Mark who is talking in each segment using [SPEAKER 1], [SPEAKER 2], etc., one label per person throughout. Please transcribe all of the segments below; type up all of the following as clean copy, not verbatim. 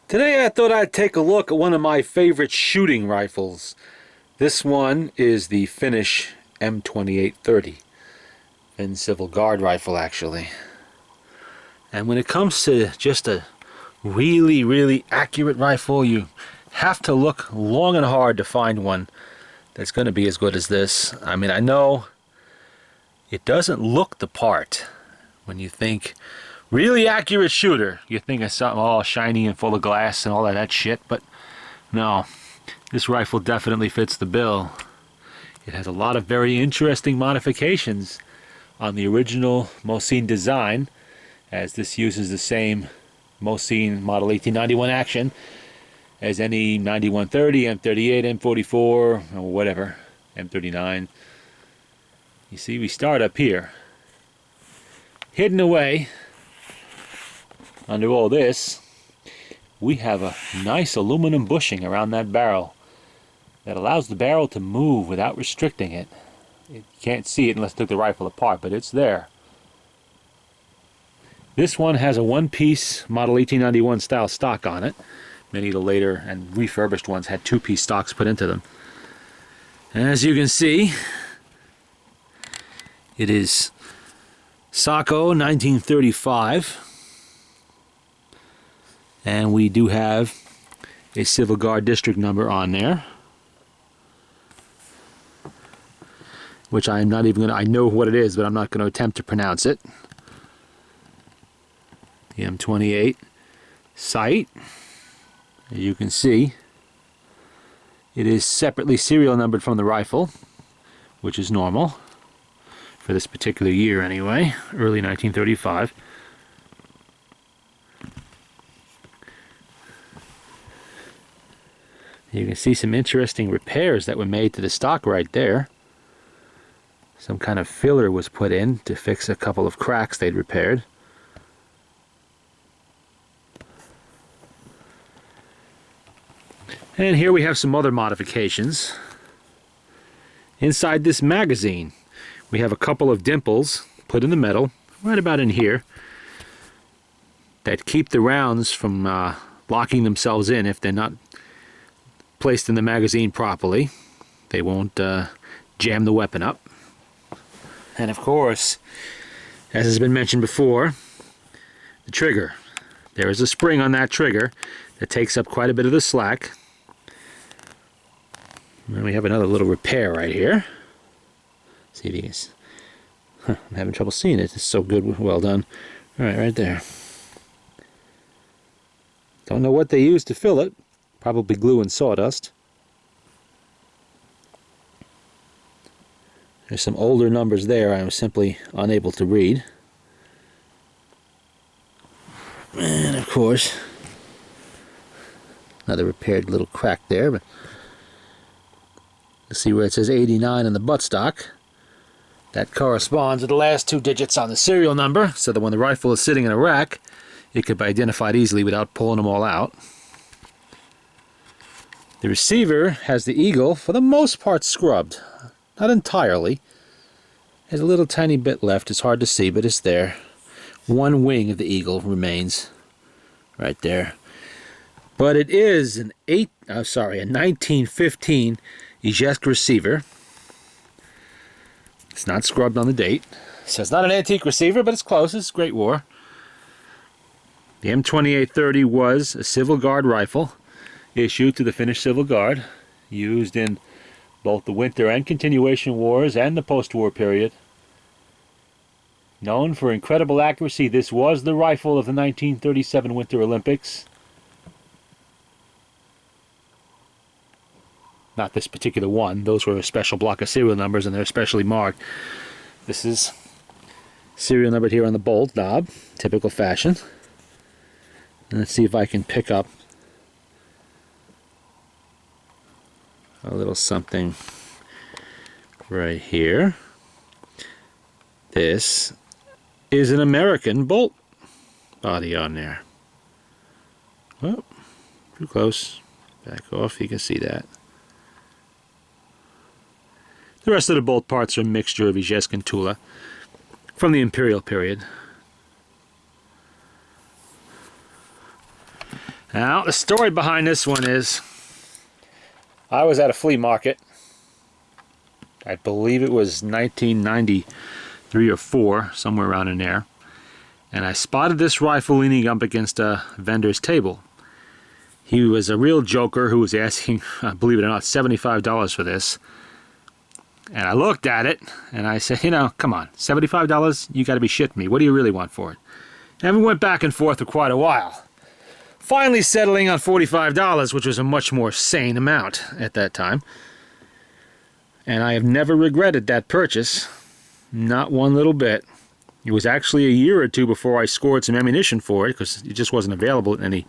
[SPEAKER 1] Today I thought I'd take a look at one of my favorite shooting rifles. This one is the Finnish M28 30. Finnish Civil Guard rifle, actually. And when it comes to just a really accurate rifle, you have to look long and hard to find one that's going to be as good as this. I mean, I know it doesn't look the part. When you think really accurate shooter, you think of something all shiny and full of glass and all of that shit, but no, this rifle definitely fits the bill. It has a lot of very interesting modifications on the original Mosin design, as this uses the same Mosin Model 1891 action as any 9130, M38, M44, or whatever, M39. You see, we start up here. Hidden away under all this, we have a nice aluminum bushing around that barrel that allows the barrel to move without restricting it. You can't see it unless you took the rifle apart, but it's there. This one has a one-piece Model 1891 style stock on it. Many of the later and refurbished ones had two-piece stocks put into them. And as you can see, it is SAKO 1935. And we do have a Civil Guard district number on there, which I'm not even going to, I know what it is, but I'm not going to attempt to pronounce it. The M28 sight, as you can see, it is separately serial numbered from the rifle, which is normal for this particular year anyway, early 1935. You can see some interesting repairs that were made to the stock right there. Some kind of filler was put in to fix a couple of cracks they'd repaired. And here we have some other modifications. Inside this magazine, we have a couple of dimples put in the metal, right about in here, that keep the rounds from locking themselves in if they're not placed in the magazine properly. They won't jam the weapon up. And of course, as has been mentioned before, the trigger. There is a spring on that trigger that takes up quite a bit of the slack. And we have another little repair right here. See if you can. I'm having trouble seeing it. It's so good. Well done. All right there. Don't know what they used to fill it. Probably glue and sawdust. There's some older numbers there I was simply unable to read. And of course, another repaired little crack there. But you see where it says 89 in the buttstock. That corresponds to the last two digits on the serial number, so that when the rifle is sitting in a rack, it could be identified easily without pulling them all out. The receiver has the eagle, for the most part, scrubbed. Not entirely. There's a little tiny bit left. It's hard to see, but it's there. One wing of the eagle remains right there. But it is a 1915 Ijevsk receiver. It's not scrubbed on the date. So it's not an antique receiver, but it's close. It's Great War. The M2830 was a Civil Guard rifle issued to the Finnish Civil Guard, used in both the winter and continuation wars and the post-war period. Known for incredible accuracy, this was the rifle of the 1937 Winter Olympics. Not this particular one. Those were a special block of serial numbers and they're specially marked. This is serial numbered here on the bolt knob, typical fashion. And let's see if I can pick up a little something right here. This is an American bolt body on there. Oh, too close. Back off, you can see that. The rest of the bolt parts are a mixture of Ijevsk and Tula from the Imperial period. Now, the story behind this one is, I was at a flea market. I believe it was 1993 or 4, somewhere around in there. And I spotted this rifle leaning up against a vendor's table. He was a real joker who was asking, believe it or not, $75 for this. And I looked at it, and I said, you know, come on, $75? You got to be shitting me. What do you really want for it? And we went back and forth for quite a while. Finally settling on $45, which was a much more sane amount at that time. And I have never regretted that purchase. Not one little bit. It was actually a year or two before I scored some ammunition for it, because it just wasn't available in any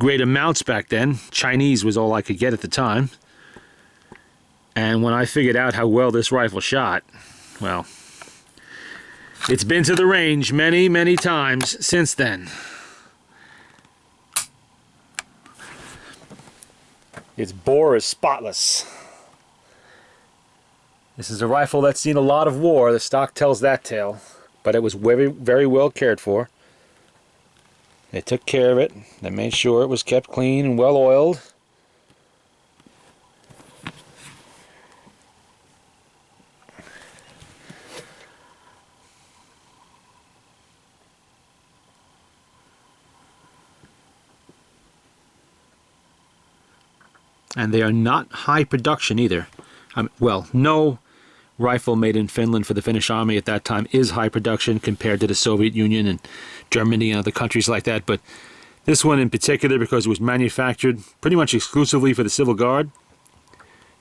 [SPEAKER 1] great amounts back then. Chinese was all I could get at the time. And when I figured out how well this rifle shot, well, it's been to the range many, many times since then. Its bore is spotless. This is a rifle that's seen a lot of war. The stock tells that tale. But it was very, very well cared for. They took care of it. They made sure it was kept clean and well oiled. And they are not high production either. Well, no rifle made in Finland for the Finnish army at that time is high production compared to the Soviet Union and Germany and other countries like that. But this one in particular, because it was manufactured pretty much exclusively for the Civil Guard,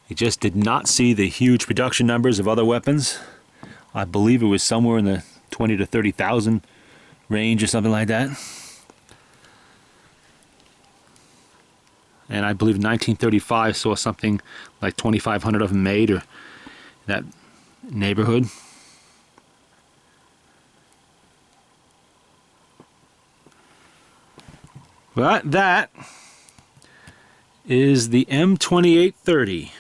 [SPEAKER 1] it just did not see the huge production numbers of other weapons. I believe it was somewhere in the 20 to 30,000 range or something like that. And I believe 1935 saw something like 2,500 of them made, or that neighborhood. But that is the M2830,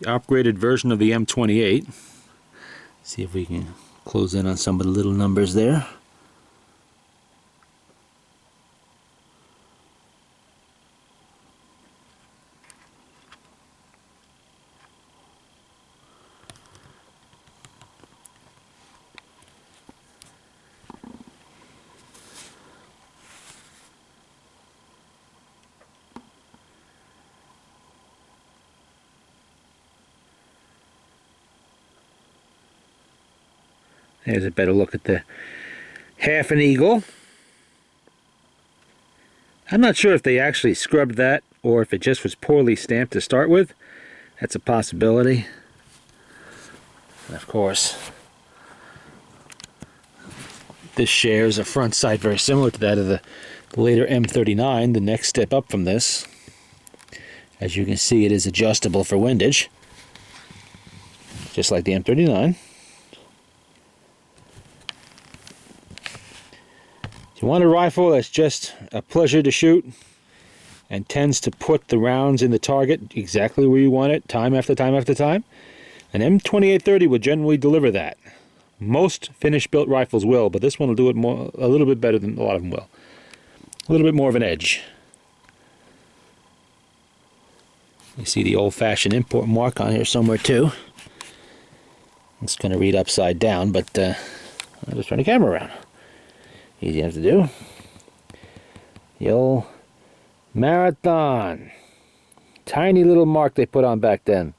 [SPEAKER 1] the upgraded version of the M28. See if we can close in on some of the little numbers there. There's a better look at the half an eagle. I'm not sure if they actually scrubbed that or if it just was poorly stamped to start with. That's a possibility. And of course, this shares a front sight very similar to that of the later M39, the next step up from this. As you can see, it is adjustable for windage, just like the M39. If you want a rifle that's just a pleasure to shoot and tends to put the rounds in the target exactly where you want it, time after time after time, an M2830 will generally deliver that. Most Finnish-built rifles will, but this one will do it a little bit better than a lot of them will. A little bit more of an edge. You see the old-fashioned import mark on here somewhere too. It's going to read upside down, but I'll just turn the camera around. Easy enough to do. The old Marathon. Tiny little mark they put on back then.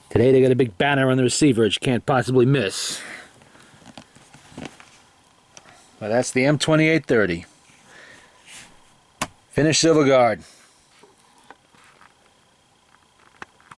[SPEAKER 1] Today they got a big banner on the receiver that you can't possibly miss. Well, that's the M2830. Finnish Civil Guard.